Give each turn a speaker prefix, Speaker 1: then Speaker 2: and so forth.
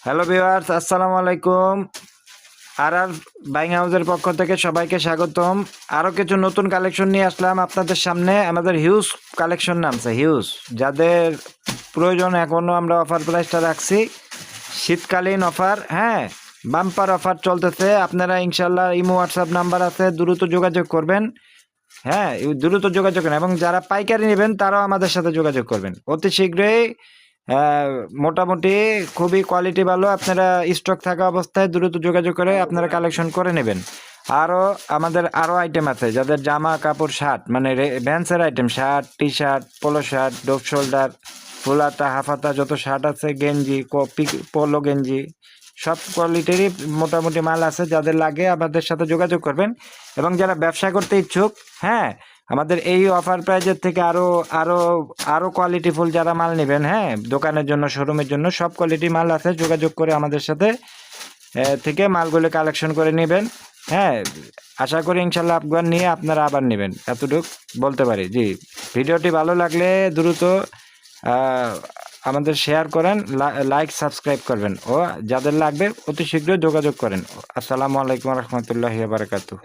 Speaker 1: Hello viewers, আসসালামু আলাইকুম। আর buying হাউসের পক্ষ থেকে সবাইকে স্বাগতম। আরও কিছু নতুন কালেকশন নিয়ে আসলাম আপনাদের সামনে। আমাদের হিউজ কালেকশন নামছে, হিউজ। যাদের প্রয়োজন এখনও আমরা অফার প্রাইসটা রাখছি, শীতকালীন অফার। হ্যাঁ, বাম্পার অফার চলতেছে। আপনারা ইনশাল্লাহ ইমো হোয়াটসঅ্যাপ নাম্বার আছে, দ্রুত যোগাযোগ করবেন। হ্যাঁ, দ্রুত যোগাযোগ করেন এবং যারা পাইকারি নেবেন তারাও আমাদের সাথে যোগাযোগ করবেন অতি শীঘ্রই। আহ, মোটামুটি খুবই কোয়ালিটি ভালো। আপনারা স্টক থাকা অবস্থায় দ্রুত যোগাযোগ করে আপনারা কালেকশন করে নেবেন। আরও আমাদের আরও আইটেম আছে, যাদের জামা কাপড় শার্ট মানে ভ্যান্সের item, shirt, T shirt, polo shirt, drop shoulder, ফুলাতা, হাফাতা, যত শার্ট আছে, গেঞ্জি, পোলো গেঞ্জি, সব কোয়ালিটিরই মোটামুটি মাল আছে। যাদের লাগে আমাদের সাথে যোগাযোগ করবেন। এবং যারা ব্যবসা করতে ইচ্ছুক, হ্যাঁ, আমাদের এই অফার প্রাইজের থেকে আরও আরও আরও কোয়ালিটিফুল যারা মাল নেবেন, হ্যাঁ, দোকানের জন্য, শোরুমের জন্য সব কোয়ালিটি মাল আছে। যোগাযোগ করে আমাদের সাথে থেকে মালগুলো কালেকশন করে নেবেন। হ্যাঁ, আশা করি ইনশাল্লাহ আফগান নিয়ে আপনারা আবার নেবেন, এতটুকু বলতে পারি। জি, ভিডিওটি ভালো লাগলে দ্রুত আমাদের শেয়ার করেন, লাইক সাবস্ক্রাইব করবেন ও যাদের লাগবে অতি শীঘ্রই যোগাযোগ করেন। আসসালামু আলাইকুম রহমতুল্লাহি ওয়া বারাকাতুহু।